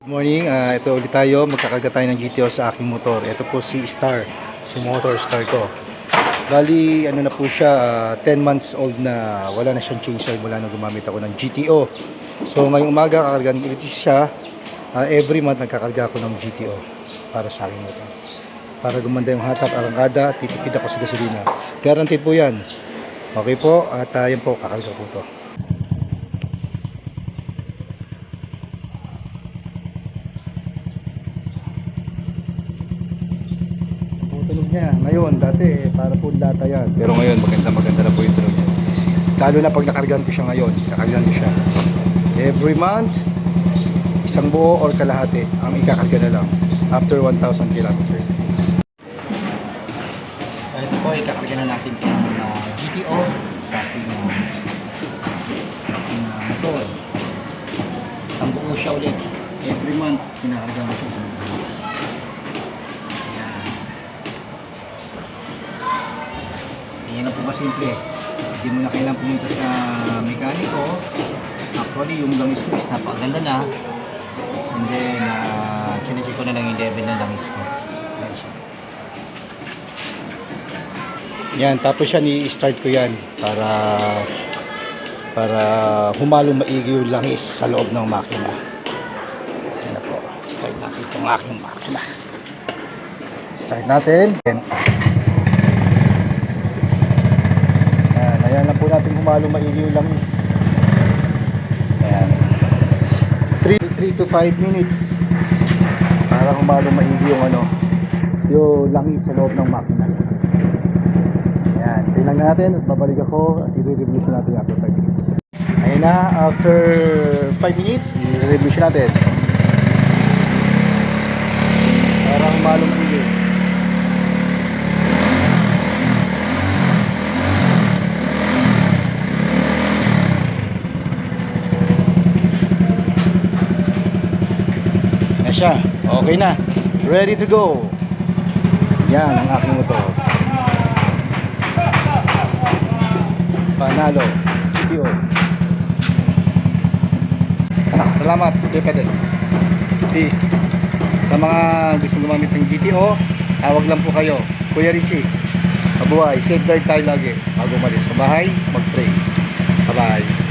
Good morning, ito ulit tayo, magkakarga tayo ng GTO sa aking motor. Ito po si Star, si motor Star ko. Bali, ano na po siya, 10 months old na, wala na siyang change oil mula na gumamit ako ng GTO. So ngayong umaga, kakargaan ulit siya. Every month nagkakarga ako ng GTO para sa aking motor. Para gumanda yung hatak, arangkada, titipid ako sa gasolina. Guaranteed po yan. Okay po, at yan po, kakarga po to. Tunog niya ngayon, dati para po lata yan, pero ngayon maganda na po yung tunog niya, lalo na pag nakargaan ko siya ngayon. Nakargaan ko siya every month, isang buo or kalahati ang ikakarga na lang after 1,000 kilometers. Ito po, ikakarga na natin itong GTO sa ating motor. Isang buo siya ulit every month, kinakarga mo siya. Yan na po kasimple. Hindi mo na kailangan pumunta sa mekaniko. Actually, yung langis ko is napakaganda na. And then, chinecheck ko na lang yung level ng langis ko. Yan, tapos yan, i-start ko yan para humalong maigi yung langis sa loob ng makina. Yan na po. Start natin itong aking makina. Start natin. Ayan lang po natin humalong maigi yung langis. Ayan. 3 to 5 minutes para humalong maigi yung yung langis sa loob ng makina. Ayan, tingnan natin at babalik ako at i-review natin after 5 minutes. Ayan na, after 5 minutes, i-review natin para humalong maigi. Siya. Okay na. Ready to go. Yan ang aking motor. Panalo. GTO. Salamat, Depedex. Peace. Sa mga gusto gumamit ng GTO, tawag lang po kayo. Kuya Richie. Mabuhay. Safeguard tayo lagi. Bago umalis sa bahay, mag-pray. Bye-bye.